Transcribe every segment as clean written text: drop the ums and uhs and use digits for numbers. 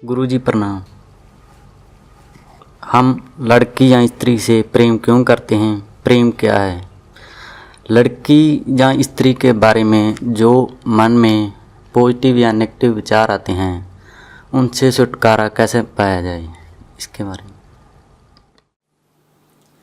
गुरुजी प्रणाम। हम लड़की या स्त्री से प्रेम क्यों करते हैं? प्रेम क्या है? लड़की या स्त्री के बारे में जो मन में पॉजिटिव या नेगेटिव विचार आते हैं उनसे छुटकारा कैसे पाया जाए, इसके बारे में।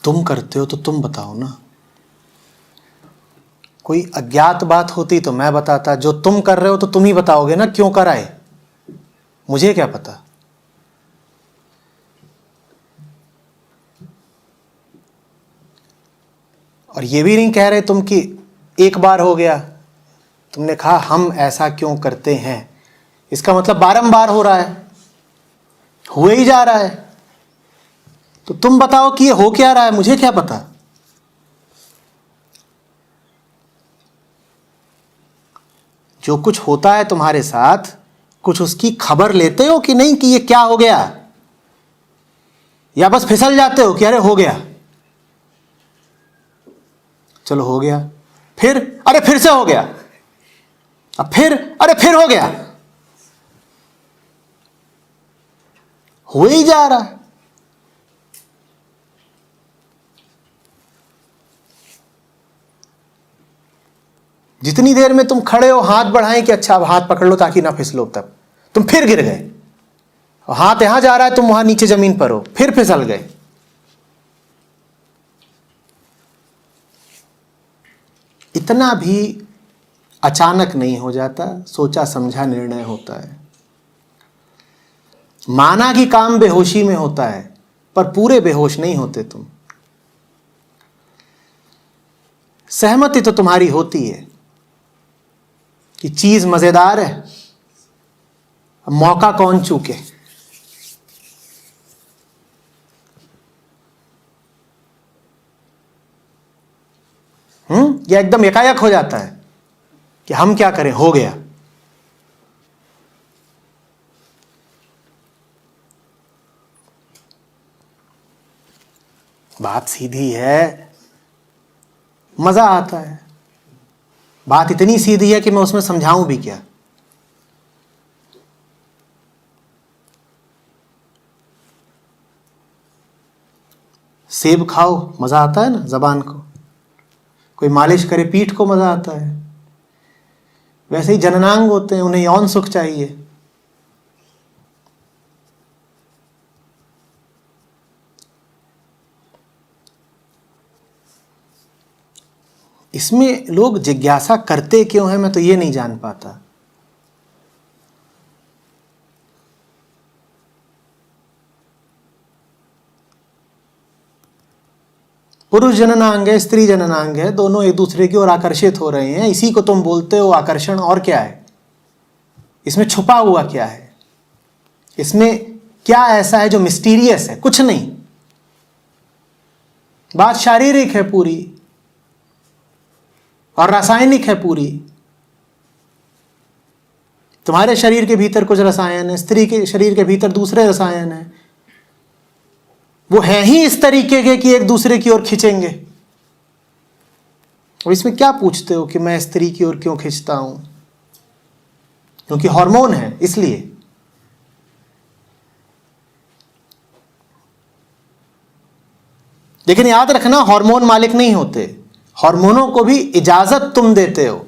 तुम करते हो तो तुम बताओ ना। कोई अज्ञात बात होती तो मैं बताता, जो तुम कर रहे हो तो तुम ही बताओगे ना क्यों कराए, मुझे क्या पता। और ये भी नहीं कह रहे तुम कि एक बार हो गया, तुमने कहा हम ऐसा क्यों करते हैं, इसका मतलब बारंबार हो रहा है, हुए ही जा रहा है। तो तुम बताओ कि ये हो क्या रहा है, मुझे क्या पता। जो कुछ होता है तुम्हारे साथ, कुछ उसकी खबर लेते हो कि नहीं कि ये क्या हो गया, या बस फिसल जाते हो कि अरे हो गया, चलो हो गया, फिर अरे फिर से हो गया, अब फिर अरे फिर हो गया, हो ही जा रहा है। जितनी देर में तुम खड़े हो हाथ बढ़ाएं कि अच्छा अब हाथ पकड़ लो ताकि ना फिसलो, तब तुम फिर गिर गए, हाथ यहां जा रहा है, तुम वहां नीचे जमीन पर हो, फिर फिसल गए। इतना भी अचानक नहीं हो जाता, सोचा समझा निर्णय होता है। माना कि काम बेहोशी में होता है, पर पूरे बेहोश नहीं होते तुम। सहमति तो तुम्हारी होती है कि चीज मजेदार है, अब मौका कौन चूके। या एकदम एकाएक हो जाता है कि हम क्या करें, हो गया। बात सीधी है, मजा आता है। बात इतनी सीधी है कि मैं उसमें समझाऊं भी क्या। सेब खाओ मजा आता है ना जबान को, कोई मालिश करे पीठ को मजा आता है। वैसे ही जननांग होते हैं, उन्हें यौन सुख चाहिए। इसमें लोग जिज्ञासा करते क्यों हैं, मैं तो ये नहीं जान पाता। पुरुष जननांग है, स्त्री जननांग है, दोनों एक दूसरे की ओर आकर्षित हो रहे हैं, इसी को तुम बोलते हो आकर्षण। और क्या है इसमें छुपा हुआ, क्या है इसमें, क्या ऐसा है जो मिस्टीरियस है? कुछ नहीं, बात शारीरिक है पूरी और रासायनिक है पूरी। तुम्हारे शरीर के भीतर कुछ रसायन है, स्त्री के शरीर के भीतर दूसरे रसायन है, वो है ही इस तरीके के कि एक दूसरे की ओर खींचेंगे। और इसमें क्या पूछते हो कि मैं स्त्री की ओर क्यों खींचता हूं? क्योंकि हार्मोन है इसलिए। लेकिन याद रखना, हार्मोन मालिक नहीं होते, हार्मोनों को भी इजाजत तुम देते हो।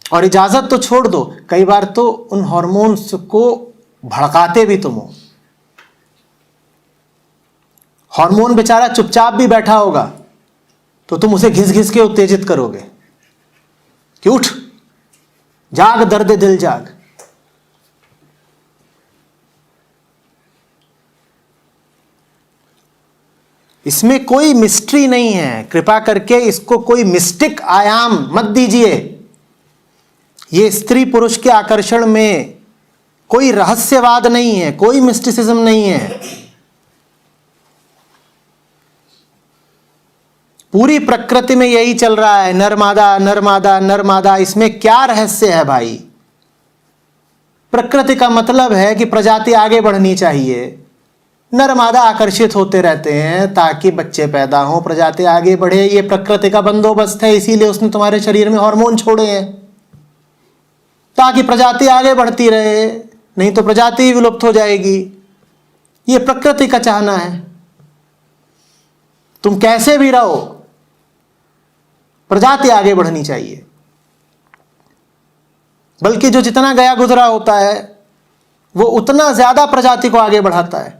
और इजाजत तो छोड़ दो, कई बार तो उन हार्मोन्स को भड़काते भी तुम हो। हार्मोन बेचारा चुपचाप भी बैठा होगा तो तुम उसे घिस घिस के उत्तेजित करोगे कि उठ, जाग दर्द दिल जाग। इसमें कोई मिस्ट्री नहीं है, कृपा करके इसको कोई मिस्टिक आयाम मत दीजिए। ये स्त्री पुरुष के आकर्षण में कोई रहस्यवाद नहीं है, कोई मिस्टिसिज्म नहीं है। पूरी प्रकृति में यही चल रहा है, नरमादा नरमादा नरमादा। इसमें क्या रहस्य है भाई? प्रकृति का मतलब है कि प्रजाति आगे बढ़नी चाहिए, नरमादा आकर्षित होते रहते हैं ताकि बच्चे पैदा हों, प्रजाति आगे बढ़े। ये प्रकृति का बंदोबस्त है, इसीलिए उसने तुम्हारे शरीर में हार्मोन छोड़े हैं ताकि प्रजाति आगे बढ़ती रहे। नहीं तो प्रजाति ही विलुप्त हो जाएगी। ये प्रकृति का चाहना है। तुम कैसे भी रहो, प्रजाति आगे बढ़नी चाहिए। बल्कि जो जितना गया गुजरा होता है वो उतना ज्यादा प्रजाति को आगे बढ़ाता है।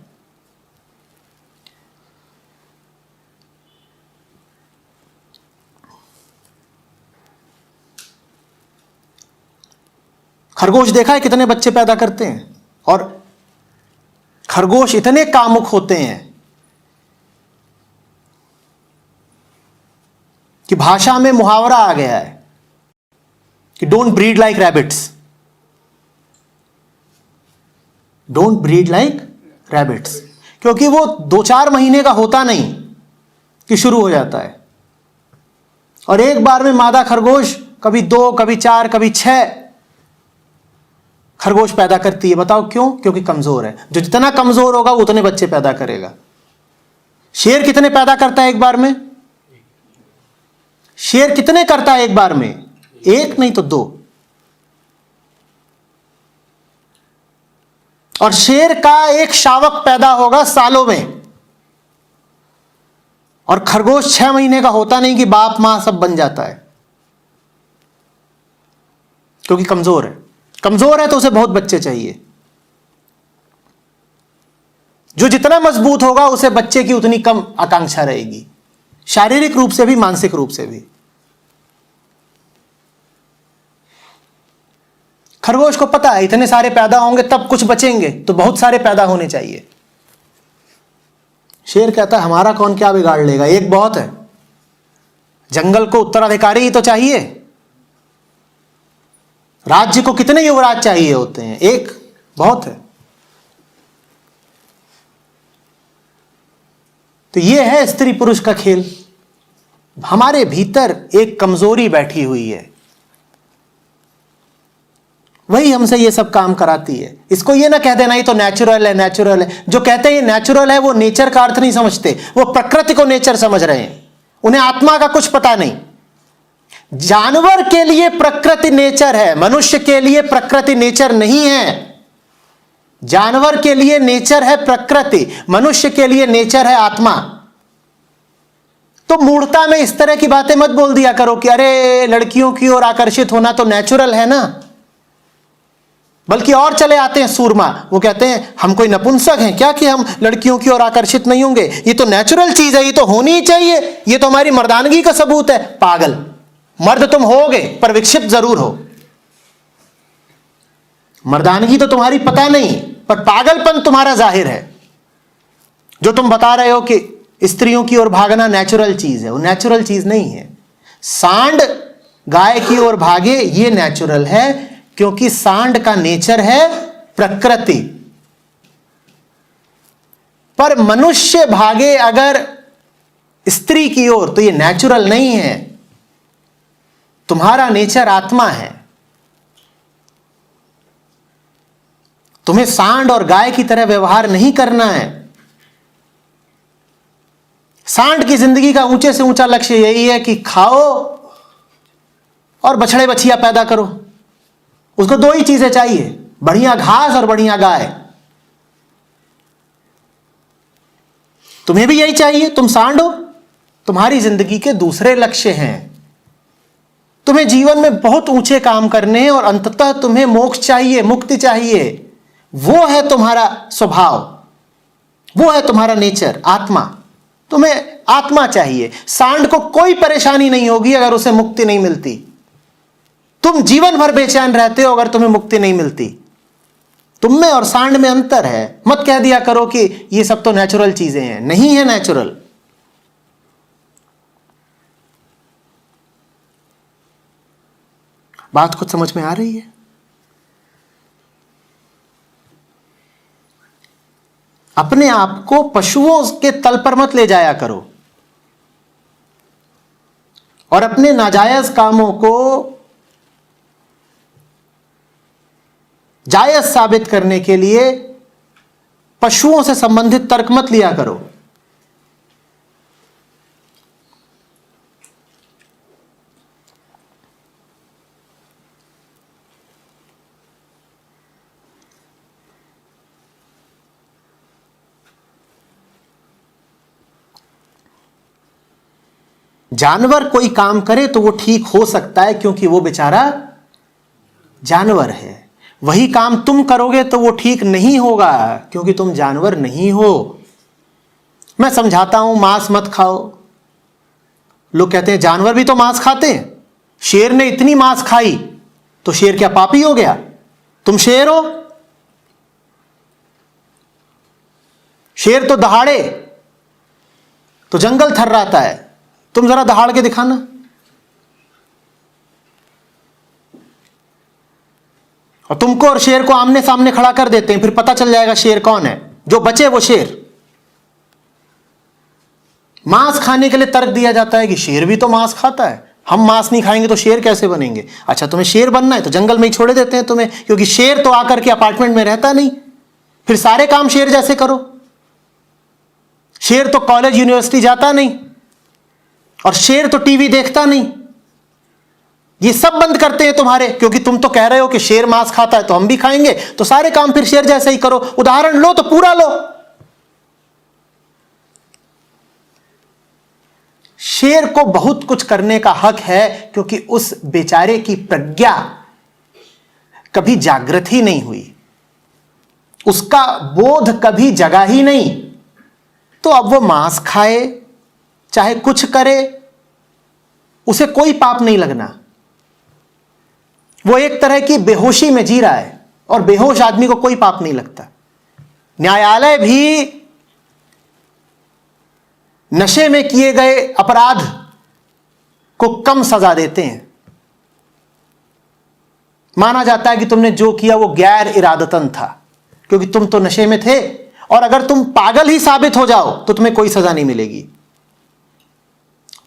खरगोश देखा है कितने बच्चे पैदा करते हैं, और खरगोश इतने कामुक होते हैं कि भाषा में मुहावरा आ गया है कि don't breed like rabbits, don't breed like rabbits, क्योंकि वो 2-4 महीने का होता नहीं कि शुरू हो जाता है। और एक बार में मादा खरगोश कभी 2, कभी 4, कभी 6 खरगोश पैदा करती है। बताओ क्यों? क्योंकि कमजोर है। जो जितना कमजोर होगा वो उतने बच्चे पैदा करेगा। शेर कितने पैदा करता है एक बार में? शेर कितने करता है एक बार में? 1 नहीं तो 2। और शेर का एक शावक पैदा होगा सालों में, और खरगोश 6 महीने का होता नहीं कि बाप मां सब बन जाता है, क्योंकि कमजोर है। कमजोर है तो उसे बहुत बच्चे चाहिए। जो जितना मजबूत होगा उसे बच्चे की उतनी कम आकांक्षा रहेगी, शारीरिक रूप से भी, मानसिक रूप से भी। खरगोश को पता है इतने सारे पैदा होंगे तब कुछ बचेंगे, तो बहुत सारे पैदा होने चाहिए। शेर कहता है हमारा कौन क्या बिगाड़ लेगा, एक बहुत है। जंगल को उत्तराधिकारी ही तो चाहिए। राज्य को कितने युवराज चाहिए होते हैं? एक बहुत है। तो यह है स्त्री पुरुष का खेल। हमारे भीतर एक कमजोरी बैठी हुई है, वही हमसे ये सब काम कराती है। इसको ये ना कह देना ये तो नेचुरल है, नेचुरल है। जो कहते हैं नेचुरल है वो नेचर का अर्थ नहीं समझते, वो प्रकृति को नेचर समझ रहे हैं। उन्हें आत्मा का कुछ पता नहीं। जानवर के लिए प्रकृति नेचर है, मनुष्य के लिए प्रकृति नेचर नहीं है। जानवर के लिए नेचर है प्रकृति, मनुष्य के लिए नेचर है आत्मा। तो मूढ़ता में इस तरह की बातें मत बोल दिया करो कि अरे लड़कियों की ओर आकर्षित होना तो नेचुरल है ना। बल्कि और चले आते हैं सूरमा, वो कहते हैं हम कोई नपुंसक हैं क्या कि हम लड़कियों की ओर आकर्षित नहीं होंगे, ये तो नेचुरल चीज है, ये तो होनी ही चाहिए, ये तो हमारी मर्दानगी का सबूत है। पागल, मर्द तुम होगे पर विक्षिप्त जरूर हो। मर्दानगी तो तुम्हारी पता नहीं, पर पागलपन तुम्हारा जाहिर है। जो तुम बता रहे हो कि स्त्रियों की ओर भागना नेचुरल चीज है, वो नेचुरल चीज नहीं है। सांड गाय की ओर भागे ये नेचुरल है, क्योंकि सांड का नेचर है प्रकृति। पर मनुष्य भागे अगर स्त्री की ओर तो ये नेचुरल नहीं है। तुम्हारा नेचर आत्मा है। तुम्हें सांड और गाय की तरह व्यवहार नहीं करना है। सांड की जिंदगी का ऊंचे से ऊंचा लक्ष्य यही है कि खाओ और बछड़े बछिया पैदा करो। उसको 2 ही चीजें चाहिए, बढ़िया घास और बढ़िया गाय। तुम्हें भी यही चाहिए, तुम सांड हो। तुम्हारी जिंदगी के दूसरे लक्ष्य हैं। तुम्हें जीवन में बहुत ऊंचे काम करने हैं और अंततः तुम्हें मोक्ष चाहिए, मुक्ति चाहिए। वो है तुम्हारा स्वभाव, वो है तुम्हारा नेचर, आत्मा। तुम्हें आत्मा चाहिए। सांड को कोई परेशानी नहीं होगी अगर उसे मुक्ति नहीं मिलती। तुम जीवन भर बेचैन रहते हो अगर तुम्हें मुक्ति नहीं मिलती। तुम में और सांड में अंतर है। मत कह दिया करो कि ये सब तो नेचुरल चीजें हैं, नहीं है नेचुरल। बात कुछ समझ में आ रही है? अपने आप को पशुओं के तल पर मत ले जाया करो और अपने नाजायज कामों को जायज साबित करने के लिए पशुओं से संबंधित तर्क मत लिया करो। जानवर कोई काम करे तो वो ठीक हो सकता है क्योंकि वो बेचारा जानवर है। वही काम तुम करोगे तो वो ठीक नहीं होगा क्योंकि तुम जानवर नहीं हो। मैं समझाता हूं मांस मत खाओ, लोग कहते हैं जानवर भी तो मांस खाते हैं। शेर ने इतनी मांस खाई तो शेर क्या पापी हो गया? तुम शेर हो? शेर तो दहाड़े तो जंगल थर्राता है, तुम जरा दहाड़ के दिखाना। और तुमको और शेर को आमने सामने खड़ा कर देते हैं, फिर पता चल जाएगा शेर कौन है। जो बचे वो शेर। मांस खाने के लिए तर्क दिया जाता है कि शेर भी तो मांस खाता है, हम मांस नहीं खाएंगे तो शेर कैसे बनेंगे? अच्छा, तुम्हें शेर बनना है तो जंगल में ही छोड़े देते हैं तुम्हें, क्योंकि शेर तो आकर के अपार्टमेंट में रहता नहीं। फिर सारे काम शेर जैसे करो। शेर तो कॉलेज यूनिवर्सिटी जाता नहीं, और शेर तो टीवी देखता नहीं। ये सब बंद करते हैं तुम्हारे, क्योंकि तुम तो कह रहे हो कि शेर मांस खाता है तो हम भी खाएंगे, तो सारे काम फिर शेर जैसे ही करो। उदाहरण लो तो पूरा लो। शेर को बहुत कुछ करने का हक है क्योंकि उस बेचारे की प्रज्ञा कभी जागृत ही नहीं हुई, उसका बोध कभी जगा ही नहीं। तो अब वो मांस खाए चाहे कुछ करे, उसे कोई पाप नहीं लगना। वो एक तरह की बेहोशी में जी रहा है, और बेहोश आदमी को कोई पाप नहीं लगता। न्यायालय भी नशे में किए गए अपराध को कम सजा देते हैं। माना जाता है कि तुमने जो किया वो गैर इरादतन था, क्योंकि तुम तो नशे में थे, और अगर तुम पागल ही साबित हो जाओ तो तुम्हें कोई सजा नहीं मिलेगी।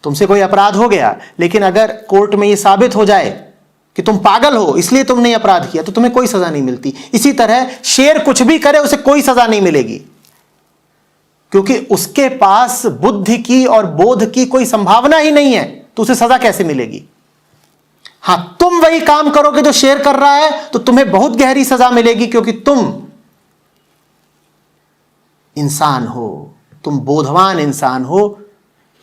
तुमसे कोई अपराध हो गया, लेकिन अगर कोर्ट में यह साबित हो जाए कि तुम पागल हो इसलिए तुमने अपराध किया, तो तुम्हें कोई सजा नहीं मिलती। इसी तरह शेर कुछ भी करे उसे कोई सजा नहीं मिलेगी, क्योंकि उसके पास बुद्धि की और बोध की कोई संभावना ही नहीं है, तो उसे सजा कैसे मिलेगी? हां, तुम वही काम करोगे जो शेर कर रहा है तो तुम्हें बहुत गहरी सजा मिलेगी, क्योंकि तुम इंसान हो, तुम बोधवान इंसान हो।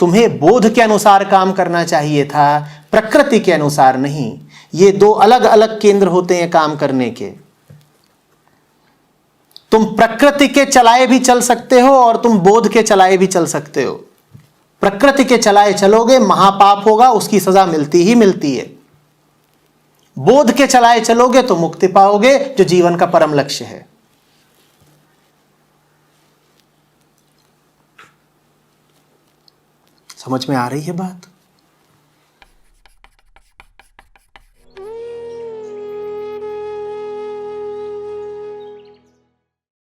तुम्हें बोध के अनुसार काम करना चाहिए था, प्रकृति के अनुसार नहीं। ये दो अलग अलग केंद्र होते हैं काम करने के। तुम प्रकृति के चलाए भी चल सकते हो और तुम बोध के चलाए भी चल सकते हो। प्रकृति के चलाए चलोगे महापाप होगा, उसकी सजा मिलती ही मिलती है। बोध के चलाए चलोगे तो मुक्ति पाओगे, जो जीवन का परम लक्ष्य है। समझ में आ रही है बात?